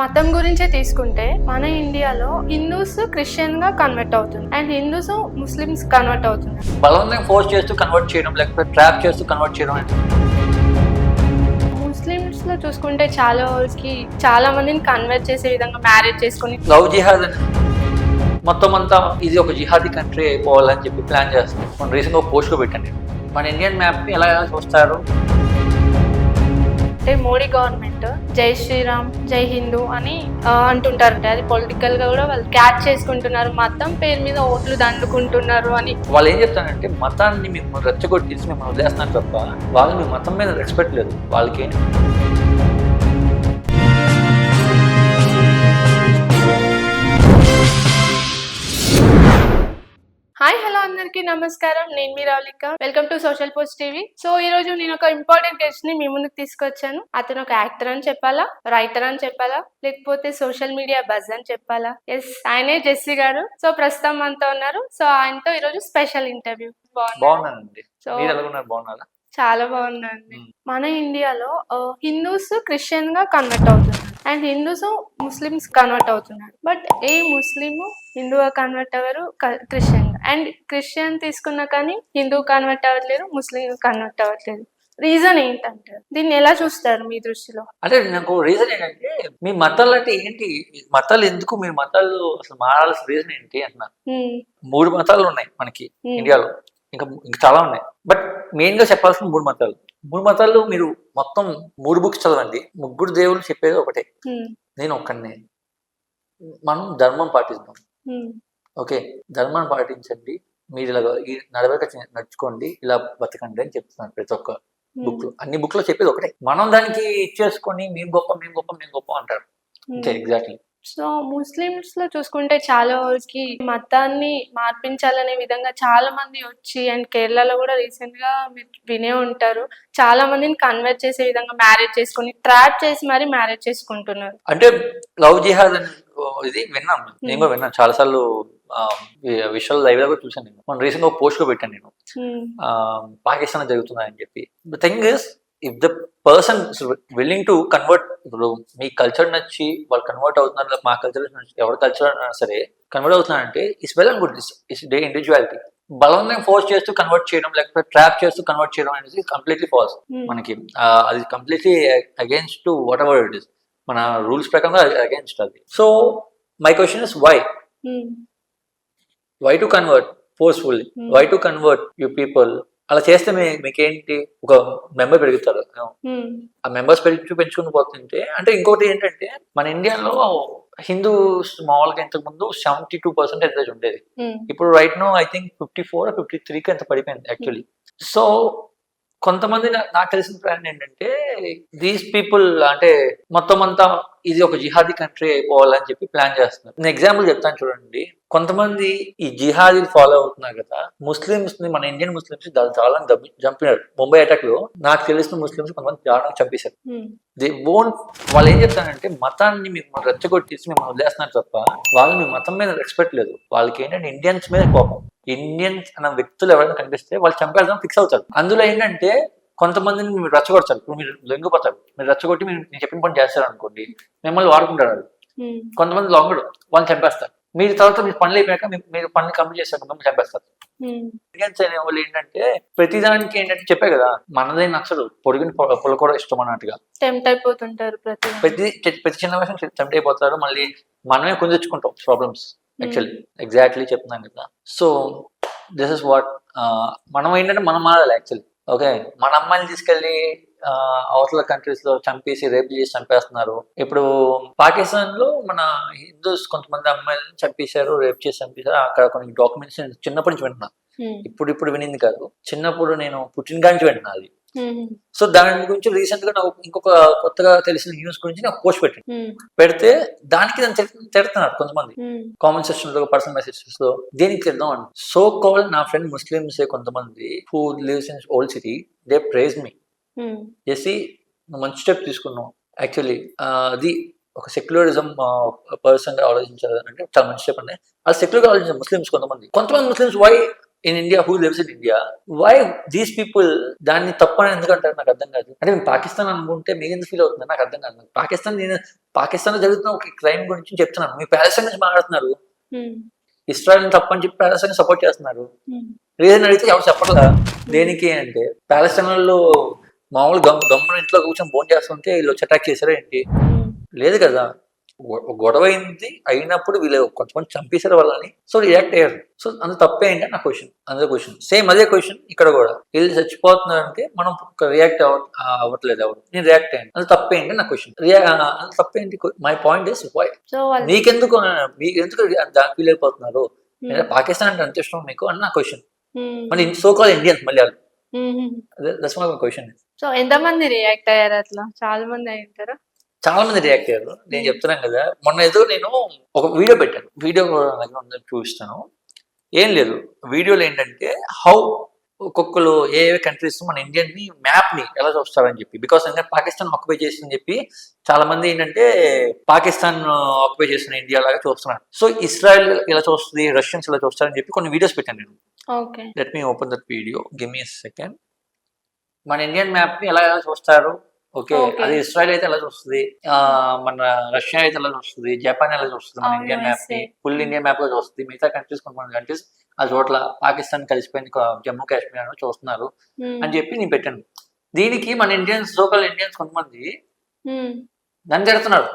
మతం గురించే తీసుకుంటే మన ఇండియాలో హిందూస్ క్రిస్టియన్ గా కన్వర్ట్ అవుతుంది అండ్ హిందూస్ ముస్లిమ్స్ కన్వర్ట్ అవుతున్నారు. బలవంతంగా ఫోర్స్ చేస్తూ కన్వర్ట్ చేయడం, లేకపోతే ట్రాప్ చేస్తూ కన్వర్ట్ చేయడం. ముస్లిమ్స్ లో చూసుకుంటే చాలా వరకు చాలా మందిని కన్వర్ట్ చేసే విధంగా మ్యారేజ్ చేసుకుని లవ్ జిహాద్ అని మొత్తం అంతా ఇది ఒక జిహాదీ కంట్రీ అయిపోవాలని చెప్పి ప్లాన్ చేస్తాం. మన రీసెంట్గా ఒక పోస్ట్ పెట్టండి, మన ఇండియన్ మ్యాప్ ని ఎలా చూస్తారు అంటే మోడీ గవర్నమెంట్ జై శ్రీరామ్ జై హిందూ అని అంటుంటారు. అది పొలిటికల్ గా కూడా వాళ్ళు క్యాచ్ చేసుకుంటున్నారు, మతం పేరు మీద ఓట్లు దండుకుంటున్నారు అని. వాళ్ళు ఏం చెప్తారంటే మతాన్ని మీకు రెచ్చగొట్టి తీసి మిమ్మల్ని వదిలేస్తున్నారు తప్ప వాళ్ళు మీ మతం మీద రెస్పెక్ట్ లేదు వాళ్ళకి. హాయ్ హలో అందరికీ నమస్కారం, నేను మీ Ravulika. Welcome to social post TV. So ఈ రోజు నేను ఒక ఇంపార్టెంట్ గెస్ట్ ని మీ ముందుకు తీసుకొచ్చాను. అతను ఒక యాక్టర్ అని చెప్పాలా, రైటర్ అని చెప్పాలా, లేకపోతే సోషల్ మీడియా బజ్ అని చెప్పాలా? ఎస్, ఆయనే జెస్సీ గారు. సో ప్రస్తుతం మనతో ఉన్నారు. సో ఆయనతో ఈ రోజు స్పెషల్ ఇంటర్వ్యూ. బాగున్నానండి. సో మీరు ఎలా ఉన్నారు? బాగున్నారా? చాలా బాగుందండి. మన ఇండియాలో హిందూస్ క్రిస్టియన్ గా కన్వర్ట్ అవుతున్నారు అండ్ హిందూస్ ముస్లిమ్స్ కన్వర్ట్ అవుతున్నారు. బట్ ఏ ముస్లిం హిందూగా కన్వర్ట్ అవ్వరు, క్రిస్టియన్ గా. అండ్ క్రిస్టియన్ తీసుకున్నా కానీ హిందూ కన్వర్ట్ అవ్వట్లేదు, ముస్లిం కన్వర్ట్ అవ్వట్లేదు. రీజన్ ఏంటంటే దీన్ని ఎలా చూస్తారు మీ దృష్టిలో? అంటే నాకు రీజన్ ఏంటంటే మీ మతాలు అంటే ఏంటి, మతాలు ఎందుకు, మీ మతాలు అసలు మారాల్సిన రీజన్ ఏంటి అంటున్నా. 3 మతాలు ఉన్నాయి మనకి ఇండియాలో, ఇంకా చాలా ఉన్నాయి. బట్ మెయిన్ గా చెప్పాల్సిన 3 మతాలు. 3 మతాలు మీరు మొత్తం 3 బుక్స్ చదవండి, 3 దేవుళ్ళు చెప్పేది ఒకటే, నేను ఒక్కడినే. మనం ధర్మం పాటిస్తాం. ఓకే, ధర్మాన్ని పాటించండి, మీరు ఇలా ఈ నడవక నడుచుకోండి, ఇలా బతకండి అని చెప్తున్నాను ప్రతి ఒక్క బుక్ లో. అన్ని బుక్ లో చెప్పేది ఒకటే. మనం దానికి ఇచ్చేసుకొని మేము గొప్ప మేము గొప్ప మేము గొప్ప అంటారు. ఎగ్జాక్ట్లీ. సో ముస్లిమ్స్ లో చూసుకుంటే చాలా వరకు మతాన్ని మార్పించాలనే విధంగా చాలా మంది వచ్చి, అండ్ కేరళలో కూడా రీసెంట్ గా మీరు వినే ఉంటారు, చాలా మందిని కన్వర్ట్ చేసే విధంగా మ్యారేజ్ చేసుకుని ట్రాప్ చేసి మరి మ్యారేజ్ చేసుకుంటున్నారు. అంటే లవ్ జిహాద్ అని ఇది విన్నాను, నేను కూడా విన్నాను చాలా సార్లు. విషయాలు లైవ్ లో కూడా చూసాను. నేను మన రీసెంట్ గా పోస్ట్ పెట్టాను నేను, పాకిస్తాన్ జరుగుతున్నాయని చెప్పి. The thing is, if the person willing to convert, ఇప్పుడు మీ కల్చర్ నచ్చి వాళ్ళు కన్వర్ట్ అవుతున్నారు, మా కల్చర్ నచ్చి ఎవరి కల్చర్ అయినా సరే కన్వర్ట్ అవుతున్నారంటే it's well and good. It's their individuality. బలవంతంగా ఫోర్స్ చేస్తూ కన్వర్ట్ చేయడం, లేకపోతే ట్రాప్ చేస్తూ కన్వర్ట్ చేయడం అనేది కంప్లీట్లీ ఫాల్స్. మనకి అది completely against to whatever it is, మన రూల్స్ ప్రకారంగా అగేన్స్ట్ అది. So my question is why to convert forcefully, why to convert you people? అలా చేస్తే మీకేంటి, ఒక మెంబర్ పెరుగుతారు, ఆ మెంబర్స్ పెంచుకుని పోతుంటే. అంటే ఇంకోటి ఏంటంటే మన ఇండియాలో హిందూస్ మామూలుగా ఇంతకు ముందు 72% ఉండేది. ఇప్పుడు right no I think 54 or 53 ఎంత పడిపోయింది యాక్చువల్లీ. సో కొంతమంది నాకు తెలిసిన ప్లాన్ ఏంటంటే దీస్ పీపుల్ అంటే మొత్తం అంతా ఇది ఒక జిహాదీ కంట్రీ అయిపోవాలని చెప్పి ప్లాన్ చేస్తున్నారు. నేను ఎగ్జాంపుల్ చెప్తాను చూడండి. కొంతమంది ఈ జిహాదీ ఫాలో అవుతున్నారు కదా, ముస్లిమ్స్ ని, మన ఇండియన్ ముస్లిమ్స్ చాలా చంపినారు. ముంబై అటాక్ లో నాకు తెలిసిన ముస్లిమ్స్ కొంతమంది దారుణంగా చంపేశారు. వాళ్ళు ఏం చెప్తారంటే మతాన్ని మీకు రెచ్చగొట్టేసి మిమ్మల్ని వదిలేస్తున్నారు తప్ప వాళ్ళు మీ మతం మీద రెస్పెక్ట్ లేదు. వాళ్ళకి ఏంటంటే ఇండియన్స్ మీద కోపం. ఇండియన్స్ అన్న వ్యక్తులు ఎవరైనా కనిపిస్తే వాళ్ళు చంపేద్దాం ఫిక్స్ అవుతారు. అందులో ఏంటంటే కొంతమందిని మీరు రెచ్చగొడతారు. ఇప్పుడు మీరు లొంగిపోతారు, మీరు రెచ్చగొట్టి మీరు చెప్పిన పని చేస్తారు అనుకోండి, మిమ్మల్ని వాడుకుంటారు వాళ్ళు. కొంతమంది లొంగడు, వాళ్ళని చంపేస్తారు. మీరు తర్వాత మీరు పనులు అయిపోయాక మీరు పనులు కంప్లీట్ చేస్తారు, మిమ్మల్ని చంపేస్తారు. ఇండియన్స్ అనే వాళ్ళు ఏంటంటే ప్రతిదానికి ఏంటంటే చెప్పే కదా, మనదే నచ్చదు, పొడిగిన పొల కూడా ఇష్టం అన్నట్టుగా టెంప్ట్ అయిపోతుంటారు. ప్రతి చిన్న విషయం టెంప్ట్ అయిపోతారు. మళ్ళీ మనమే కొంచెచ్చుకుంటాం ప్రాబ్లమ్స్. యాక్చువల్లీ ఎగ్జాక్ట్లీ చెప్తున్నాను కదా. సో దిస్ ఇస్ వాట్ మనం ఏంటంటే మనం మారాలి యాక్చువల్లీ. ఓకే, మన అమ్మాయిని తీసుకెళ్లి అవతల కంట్రీస్ లో చంపేసి రేప్ చేసి చంపేస్తున్నారు. ఇప్పుడు పాకిస్తాన్ లో మన హిందూస్ కొంతమంది అమ్మాయిలను చంపేశారు, రేప్ చేసి చంపేశారు. అక్కడ కొన్ని డాక్యుమెంట్స్ చిన్నప్పటి నుంచి వింటున్నా. ఇప్పుడు వినింది కాదు, చిన్నప్పుడు నేను పుట్టిన కాంచి వింటున్నా అది. సో దాని గురించి రీసెంట్ గా నాకు ఇంకొక కొత్తగా తెలిసిన న్యూస్ గురించి నాకు పోస్ట్ పెడితే దానికి నన్ను తిడుతున్నారు కొంతమంది కామెంట్ సెక్షన్ లో, పర్సనల్ మెసేజెస్ లో. దేనికి తిడదాం అని సో కాల్ నా ఫ్రెండ్ ముస్లిమ్స్ కొంతమంది who lives in old city, they praise me చేసి నువ్వు మంచి స్టెప్ తీసుకున్నావు. యాక్చువల్లీ అది ఒక సెక్యులరిజం పర్సన్ గా ఆలోచించాలి అంటే చాలా మంచి స్టెప్. అంటే అది సెక్యులర్ గా ఆలోచించారు ముస్లిమ్స్. కొంతమంది Muslims why in India who lives in India why these people దాన్ని తప్పని ఎందుకంటారు నాకు అర్థం కాదు. అంటే మేము పాకిస్తాన్ అనుకుంటే మీకు ఎందుకు ఫీల్ అవుతుంది నాకు అర్థం కాదు. పాకిస్తాన్ లో జరుగుతున్న ఒక క్రైమ్ గురించి చెప్తున్నాను, మీ ప్యాలెస్టైన్ నుంచి మాట్లాడుతున్నారు, ఇస్రాయల్ తప్పని చెప్పి ప్యాలెస్టైన్ సపోర్ట్ చేస్తున్నారు. రీజన్ అడిగితే ఎవరు చెప్పట్లా దేనికి అంటే ప్యాలెస్టైన్ వాళ్ళు మామూలు గమ్మున ఇంట్లో కూర్చొని ఫోన్ చేస్తుంటే వీళ్ళు వచ్చి అటాక్ చేశారా ఏంటి? లేదు కదా, గొడవ అయింది అయినప్పుడు వీళ్ళు కొంతమంది చంపేశారు వాళ్ళని, సో రియాక్ట్ అయ్యారు. సో అంత తప్పే ఏంటి నా క్వశ్చన్, అదే క్వశ్చన్ సేమ్ అదే క్వశ్చన్ ఇక్కడ కూడా. వీళ్ళు చచ్చిపోతున్నారు అంటే మనం రియాక్ట్ అవ్వట్లేదు ఎవరు, నేను రియాక్ట్ అయ్యాను, అది తప్పేంటి నా క్వశ్చన్. అది తప్పేంటి? మై పాయింట్ ఇస్ వై మీకెందుకు దానికి ఫీల్ అయిపోతున్నారు? పాకిస్తాన్ అంటే అంత ఇష్టం మీకు అని నా క్వశ్చన్. మళ్ళీ సో కాల్ ఇండియన్స్ మళ్ళీ దట్స్ మై క్వశ్చన్. సో ఎంతమంది రియాక్ట్ అయ్యారు అట్లా? చాలా మంది అయ్యారు, చాలా మంది రియాక్ట్ అయ్యారు. నేను చెప్తున్నాను కదా, మొన్న ఏదో నేను ఒక వీడియో పెట్టాను, వీడియో చూపిస్తాను. ఏం లేదు, వీడియోలో ఏంటంటే హౌ ఒక్కొక్కరు ఏ కంట్రీస్ మన ఇండియన్ ని మ్యాప్ ని ఎలా చూస్తారని చెప్పి, బికాస్ ఎందుకంటే పాకిస్తాన్ ఆక్యుపై చేసిందని చెప్పి చాలా మంది ఏంటంటే పాకిస్తాన్ ఆక్యుపై చేసిన ఇండియా లాగా చూస్తున్నారు. సో ఇస్రాయల్ ఇలా చూస్తుంది, రష్యన్స్ ఇలా చూస్తారని చెప్పి కొన్ని వీడియోస్ పెట్టాను నేను. Let me open that video, give me second. మన ఇండియన్ మ్యాప్ ని ఎలా చూస్తారు, ఓకే, అది ఇస్రాయల్ అయితే ఎలా చూస్తుంది, మన రష్యా అయితే ఎలా చూస్తుంది, జపాన్ ఎలా చూస్తుంది, మన ఇండియన్ మ్యాప్ ని ఫుల్ ఇండియన్ మ్యాప్ గా చూస్తుంది. మిగతా కంట్రీస్ కొన్ని కంట్రీస్ ఆ చోట్ల పాకిస్తాన్ కలిసిపోయింది, జమ్మూ కాశ్మీర్ అని చూస్తున్నారు అని చెప్పి నేను పెట్టాను. దీనికి మన ఇండియన్స్, లోకల్ ఇండియన్స్ కొంతమంది నన్ను తిడుతున్నారు,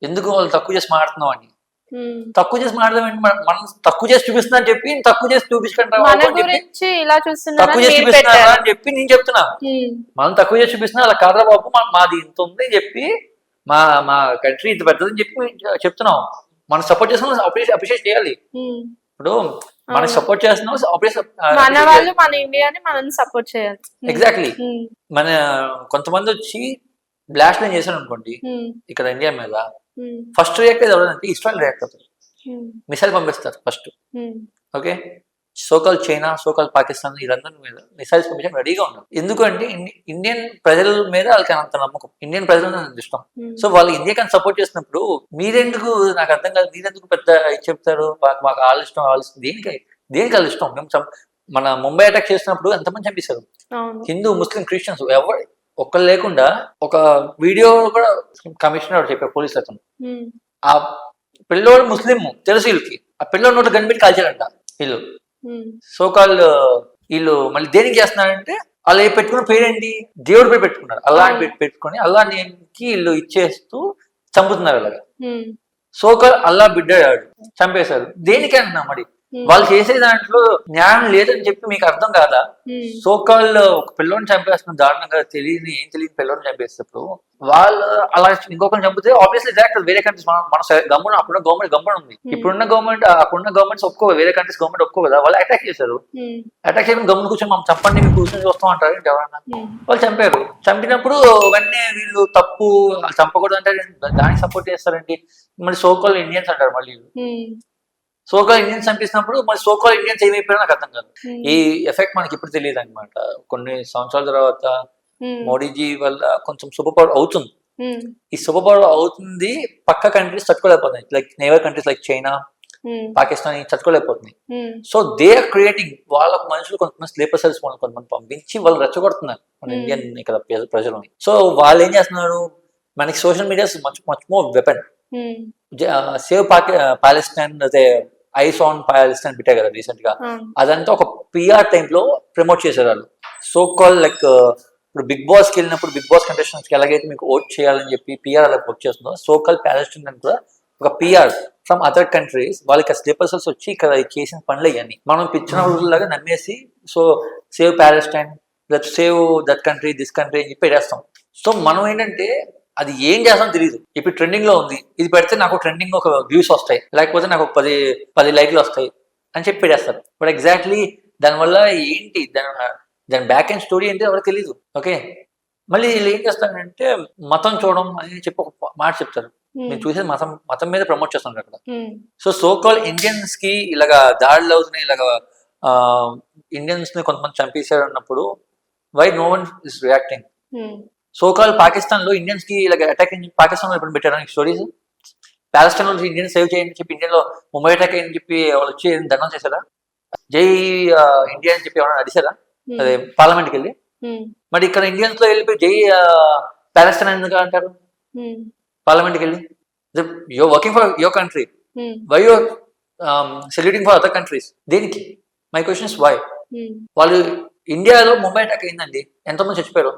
ఎందుకు వాళ్ళు తక్కువ చేసి మాట్లాడుతున్నావు అని. తక్కువ చేసి మాట్లాడదాం, మనం తక్కువ చేసి చూపిస్తున్నా అని చెప్పి తక్కువ చేసి చూపించుకుంటాం, తక్కువ చేసి చూపిస్తున్నా అని చెప్పి నేను చెప్తున్నా. మనం తక్కువ చేసి చూపిస్తున్నా అలా కాదా బాబు, మాది ఇంత ఉంది అని చెప్పి, మా కంట్రీ ఇంత పెద్దదని చెప్పి చెప్తున్నాం. మనం సపోర్ట్ చేస్తున్నాం, అప్రిషియేట్ చేయాలి. ఇప్పుడు మనకి సపోర్ట్ చేస్తున్నాం, సపోర్ట్ చేయాలి. ఎగ్జాక్ట్లీ. మన కొంతమంది వచ్చి బ్లాస్ట్ లైన్ చేశారు అనుకోండి ఇక్కడ ఇండియా మీద, ఫస్ట్ రియాక్ట్ అయ్యేది ఎవరంటే ఇస్రాయల్ రియాక్ట్ అవుతారు, మిసైల్ పంపిస్తారు first. Okay, so-called China, so-called Pakistan వీళ్ళందరి మీద మిసైల్స్ పంపించడం రెడీగా ఉన్నారు. ఎందుకంటే ఇండియన్ ప్రజల మీద వాళ్ళకి అంత నమ్మకం, ఇండియన్ ప్రజలు ఇష్టం. సో వాళ్ళు ఇండియాకి సపోర్ట్ చేసినప్పుడు మీరెందుకు, నాకు అర్థం కాదు, మీరెందుకు పెద్ద చెప్తారు మాకు వాళ్ళ ఇష్టం, దేనికి వాళ్ళ ఇష్టం. మేము మన ముంబై అటాక్ చేసినప్పుడు ఎంతమంది చంపేశారు, హిందూ, ముస్లిం, క్రిస్టియన్స్, ఎవరు ఒక్కరు లేకుండా. ఒక వీడియో కూడా కమిషనర్ చెప్పారు పోలీసులు, అతను ఆ పిల్లోడు ముస్లిం తెలుసు వీళ్ళకి, ఆ పిల్లోడు నోట్లో గన్ పెట్టి కాల్చారంట వీళ్ళు. సోకాల్ వీళ్ళు మళ్ళీ దేనికి చేస్తున్నారంటే అలా పెట్టుకున్న పేరేంటి, దేవుడి పేరు పెట్టుకున్నారు, అల్లా అని పెట్టుకుని అల్లా నేమ్కి వీళ్ళు ఇచ్చేస్తూ చంపుతున్నారు. అలాగా సోకాల్ అల్లా బిడ్డాడు చంపేశారు. దేనికి అంటున్నా మరి వాళ్ళు చేసే దాంట్లో న్యాయం లేదని చెప్పి మీకు అర్థం కాదా? సోకాల్ ఒక పిల్లోని చంపేస్తున్న దారుణంగా ఏం తెలియని పిల్లోని చంపేసినప్పుడు వాళ్ళు అలా ఇంకొకరిని చంపితే ఆబ్వియస్లీ రియాక్ట్. వేరే కంట్రీస్ మన గమ్మున అప్పుడున్న గవర్నమెంట్ గమ్మున ఉంది, ఇప్పుడున్న గవర్నమెంట్ అప్పుడున్న గవర్నమెంట్స్ ఒప్పుకో, వేరే కంట్రీస్ గవర్నమెంట్ ఒప్పుకో కదా. వాళ్ళు అటాక్ చేశారు, అటాక్ చేయడం గమ్మున కూర్చొని మనం చంపండి, మేము కూర్చొని చూస్తాం అంటారు ఎవరన్నా. వాళ్ళు చంపారు, చంపినప్పుడు వెంటనే వీళ్ళు తప్పు చంపకూడదు అంటే దానికి సపోర్ట్ చేస్తారండి. మళ్ళీ సోకాల్ ఇండియన్స్ అంటారు, మళ్ళీ సోకాల్ ఇండియన్స్ చంపిస్తున్నప్పుడు మరి సోకాల్ ఇండియన్స్ ఏమైపోయారో నాకు అర్థం కాదు. ఈ ఎఫెక్ట్ మనకి ఇప్పుడు తెలియదు అనమాట. కొన్ని సంవత్సరాల తర్వాత మోడీజీ వల్ల కొంచెం సూపర్ పవర్ అవుతుంది. ఈ సూపర్ పవర్ అవుతుంది, పక్క కంట్రీస్ తట్టుకోలేకపోతున్నాయి, like neighbour countries like China, Pakistan తట్టుకోలేకపోతున్నాయి. సో దే ఆర్ క్రియేటింగ్, వాళ్ళకు మనుషులు కొంతమంది స్లీపర్ సెల్స్ కొంతమంది పంపించి వాళ్ళు రెచ్చగొడుతున్నారు మన ఇండియన్ ఇక్కడ ప్రజలని. సో వాళ్ళు ఏం చేస్తున్నారు, మనకి social media much more weapon. Save Palestine, అదే ఐస్ ఆన్ పాలెస్టైన్ పెట్టారు కదా రీసెంట్ గా, అదంతా ఒక పిఆర్ టైమ్ లో ప్రమోట్ చేశారు వాళ్ళు. సో కాల్ లైక్ ఇప్పుడు బిగ్ బాస్ కి వెళ్ళినప్పుడు బిగ్ బాస్ కంటెస్టెంట్స్ కి ఎలాగైతే మీకు ఓట్ చేయాలని చెప్పి పిఆర్ అలా వర్క్ చేస్తుందో, సో కాల్ పాలెస్టైన్ అని కూడా ఒక పిఆర్ ఫ్రమ్ అదర్ కంట్రీస్ వాళ్ళకి స్లీపర్స్ వచ్చి ఇక్కడ చేసిన పనులు ఇవన్నీ మనం పిచ్చిన లాగా నమ్మేసి, so save Palestine, save that country, this country అని చెప్పి పెట్టేస్తాం. సో మనం ఏంటంటే అది ఏం చేస్తామో తెలియదు. ఇప్పుడు ట్రెండింగ్ లో ఉంది, ఇది పెడితే నాకు ట్రెండింగ్ ఒక వ్యూస్ వస్తాయి, లేకపోతే నాకు 10 లైక్లు వస్తాయి అని చెప్పి పెట్టేస్తారు. బట్ ఎగ్జాక్ట్లీ దానివల్ల ఏంటి, దాని బ్యాక్ అండ్ స్టోరీ ఏంటి ఎవరికి తెలియదు. ఓకే, మళ్ళీ వీళ్ళు ఏం చేస్తారంటే మతం చూడడం అని చెప్పి ఒక మాట చెప్తారు. నేను చూసేది మతం మీద ప్రమోట్ చేస్తున్నారు అక్కడ. సో సోకాల్ ఇండియన్స్ కి ఇలాగా దాడులు అవుతున్నాయి, ఇలాగా ఇండియన్స్ ని కొంతమంది చంపేశారు అన్నప్పుడు why no one is reacting. So called Pakistan లో ఇండియన్స్ కి ఇలా అటాక్ పాకిస్తాన్ లో ఎప్పుడు పెట్టారు స్టోరీస్, పాలెస్టైన్ లో ఇండియన్ సేవ్ చేయండి చెప్పి ఇండియన్ లో ముంబై అటాక్ అయ్యని చెప్పి వాళ్ళు వచ్చి దండం చేశారా? జై ఇండియా అని చెప్పి ఏమన్నా అడిసారా Hmm. అదే పార్లమెంట్కి వెళ్ళి? Hmm. మరి ఇక్కడ ఇండియన్స్ లో వెళ్ళిపోయి జై పాలస్తీన్ ఎందుకు అంటారు Hmm. పార్లమెంట్కి వెళ్ళి? Your working for your country, Hmm. Why your saluting for other countries? దేనికి? My question is why? Hmm. వాళ్ళు ఇండియాలో ముంబై అటాక్ అయిందండి, ఎంతమంది చచ్చిపోయారు?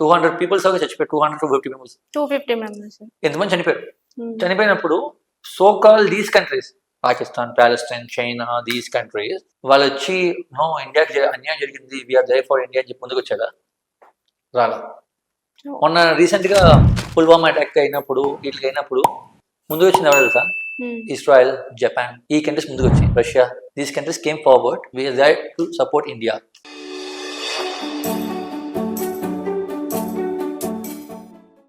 200 పీపుల్స్ వరకు చచ్చిపోయారు, 200 to 50 పీపుల్స్. 250 members. ఎంతమంది చనిపోయారు? Hmm. చనిపోయినప్పుడు so call these countries, Pakistan, Palestine, China, these countries వాళ్ళు వచ్చి నో ఇండియాకి అన్యాయం జరిగింది, వీఆర్ దేర్ ఫర్ ఇండియా అని చెప్పి ముందుకు వచ్చారా? రాలా. మొన్న రీసెంట్ గా పుల్వామా అటాక్ అయినప్పుడు వీటికి అయినప్పుడు ముందుకు వచ్చింది ఎవరు తెలుసా? Hmm. ఇస్రాయల్, జపాన్, ఈ కంట్రీస్ ముందుకు వచ్చి, Russia, these countries came forward, we're there to support India.